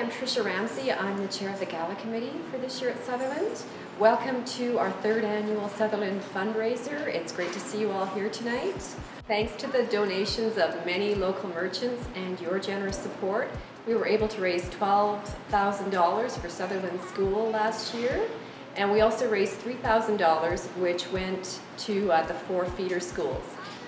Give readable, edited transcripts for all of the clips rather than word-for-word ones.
I'm Tricia Ramsey. I'm the chair of the Gala committee for this year at Sutherland. Welcome to our third annual Sutherland fundraiser. It's great to see you all here tonight. Thanks to the donations of many local merchants and your generous support, we were able to raise $12,000 for Sutherland School last year. And we also raised $3,000, which went to the 4 feeder schools.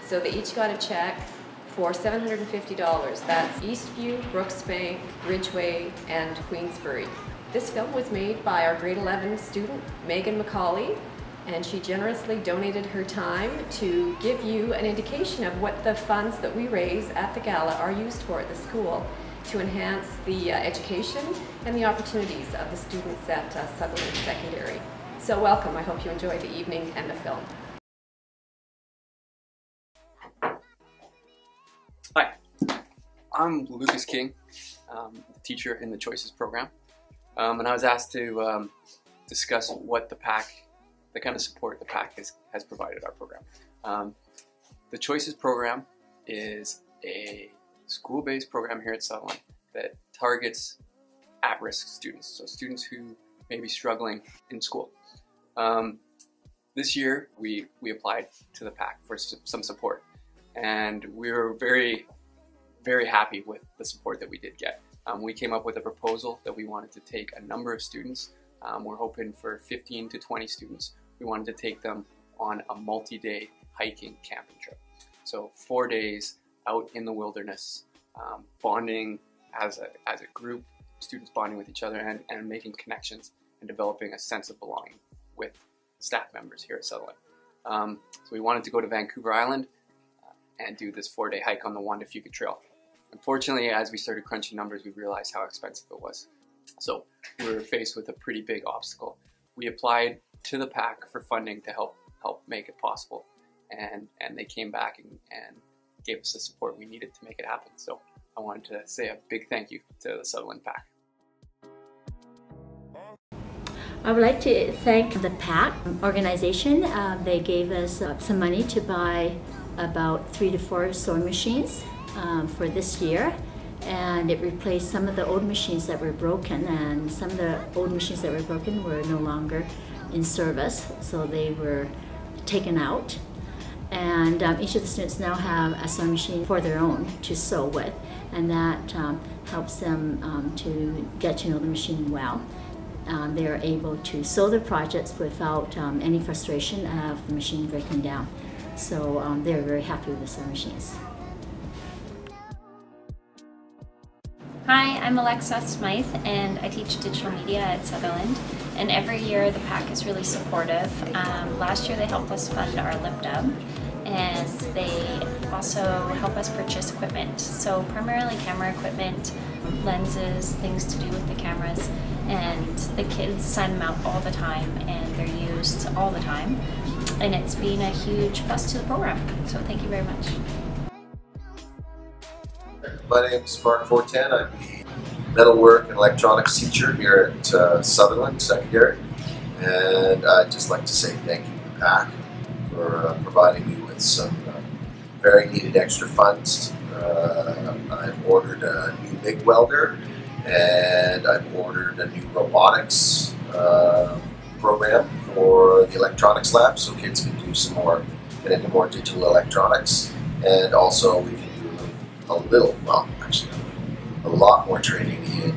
So they each got a check for $750. That's Eastview, Brooksbank, Ridgeway, and Queensbury. This film was made by our grade 11 student, Megan McCauley, and she generously donated her time to give you an indication of what the funds that we raise at the Gala are used for at the school to enhance the education and the opportunities of the students at Sutherland Secondary. So welcome. I hope you enjoy the evening and the film. Hi, I'm Lucas King, teacher in the Choices program, and I was asked to discuss what the kind of support the PAC has provided our program. The Choices program is a school-based program here at Sutherland that targets at-risk students, so students who may be struggling in school. This year we applied to the PAC for some support, and we were very happy with the support that we did get. We came up with a proposal that we wanted to take a number of students. We're hoping for 15 to 20 students. We wanted to take them on a multi-day hiking camping trip. So 4 days out in the wilderness, bonding as a group, students bonding with each other and making connections and developing a sense of belonging with staff members here at Sutherland. So we wanted to go to Vancouver Island and do this 4-day hike on the Juan de Fuca Trail. Unfortunately, as we started crunching numbers, we realized how expensive it was. So we were faced with a pretty big obstacle. We applied to the PAC for funding to help make it possible, and they came back and gave us the support we needed to make it happen. So I wanted to say a big thank you to the Sutherland PAC. I would like to thank the PAC organization. They gave us some money to buy about 3 to 4 sewing machines for this year, and it replaced some of the old machines that were broken, and some of the old machines that were broken were no longer in service, so they were taken out. And each of the students now have a sewing machine for their own to sew with, and that helps them to get to know the machine well. They are able to sew their projects without any frustration of the machine breaking down. So they're very happy with the sewing machines. Hi, I'm Alexa Smythe, and I teach digital media at Sutherland. And every year the PAC is really supportive. Last year they helped us fund our lip dub, and they also help us purchase equipment. So primarily camera equipment, lenses, things to do with the cameras. And the kids sign them out all the time, and they're used all the time. And it's been a huge plus to the program. So thank you very much. My name is Mark Fortin. I'm the metalwork and electronics teacher here at Sutherland Secondary, and I'd just like to say thank you to the PAC for providing me with some very needed extra funds. I've ordered a new MIG welder, and I've ordered a new robotics program for the electronics lab, so kids can do some more, get into more digital electronics, and also we can do a lot more training in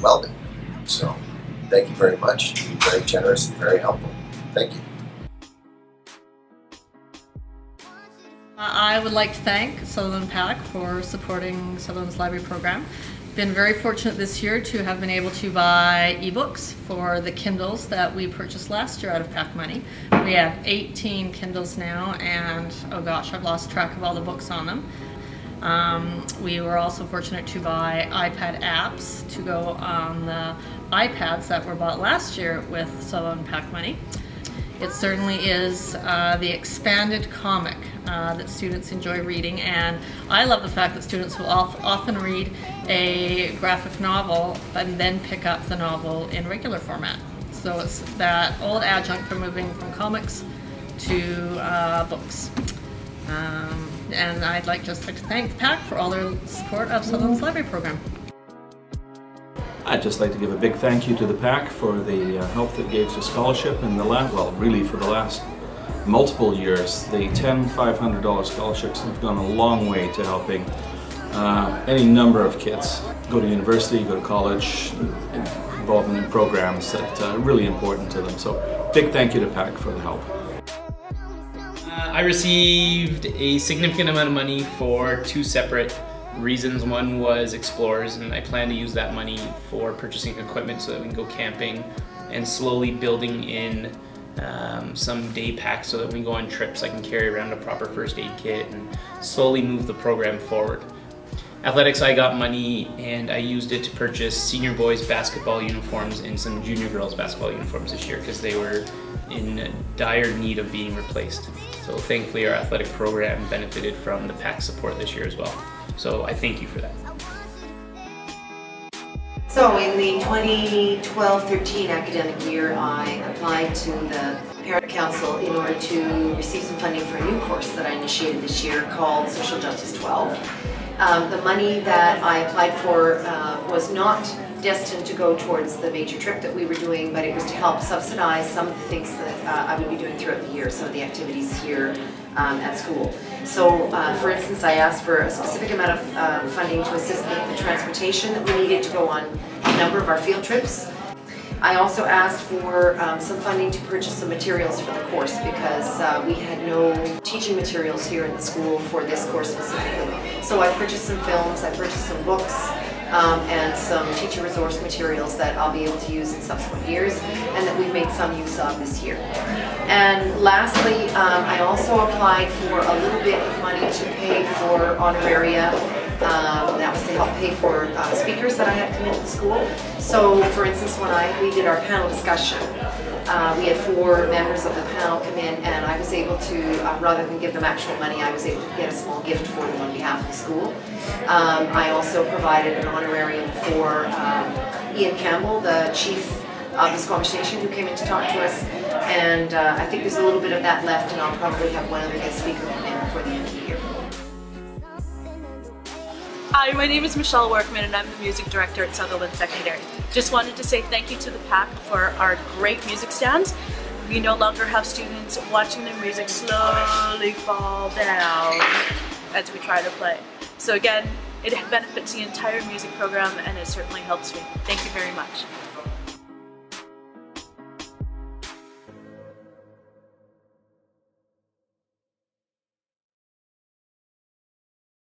welding. So thank you very much. You've been very generous and very helpful. Thank you. I would like to thank Sutherland PAC for supporting Sutherland's library program. Been very fortunate this year to have been able to buy ebooks for the Kindles that we purchased last year out of PAC money. We have 18 Kindles now, and oh gosh, I've lost track of all the books on them. We were also fortunate to buy iPad apps to go on the iPads that were bought last year with Sutherland PAC money. It certainly is the expanded comic that students enjoy reading, and I love the fact that students will often read a graphic novel and then pick up the novel in regular format. So it's that old adjunct for moving from comics to books. And I'd just like to thank the PAC for all their support of Sutherland's library program. I'd just like to give a big thank you to the PAC for the help that gave us a scholarship in the last, well, really for the last multiple years. The $10, $500 scholarships have gone a long way to helping any number of kids go to university, go to college, involvement in programs that are really important to them. So big thank you to PAC for the help. I received a significant amount of money for two separate reasons. One was Explorers, and I plan to use that money for purchasing equipment so that we can go camping, and slowly building in some day packs so that when we go on trips I can carry around a proper first aid kit and slowly move the program forward. Athletics, I got money and I used it to purchase senior boys basketball uniforms and some junior girls basketball uniforms this year because they were in dire need of being replaced. So thankfully our athletic program benefited from the PAC support this year as well. So I thank you for that. So in the 2012-13 academic year, I applied to the Parent Council in order to receive some funding for a new course that I initiated this year called Social Justice 12. The money that I applied for was not destined to go towards the major trip that we were doing, but it was to help subsidize some of the things that I would be doing throughout the year, some of the activities here at school. So, for instance, I asked for a specific amount of funding to assist with the transportation that we needed to go on a number of our field trips. I also asked for some funding to purchase some materials for the course because we had no teaching materials here in the school for this course specifically. So I purchased some films, I purchased some books, and some teacher resource materials that I'll be able to use in subsequent years and that we've made some use of this year. And lastly, I also applied for a little bit of money to pay for honoraria. That was to help pay for speakers that I had come into the school. So, for instance, when we did our panel discussion, we had 4 members of the panel come in, and I was able to, rather than give them actual money, I was able to get a small gift for them on behalf of the school. I also provided an honorarium for Ian Campbell, the chief of the Squamish Nation, who came in to talk to us, and I think there's a little bit of that left, and I'll probably have one other guest speaker come in before the end of the year. Hi, my name is Michelle Workman and I'm the music director at Sutherland Secondary. Just wanted to say thank you to the PAC for our great music stands. We no longer have students watching their music slowly fall down as we try to play. So again, it benefits the entire music program and it certainly helps me. Thank you very much.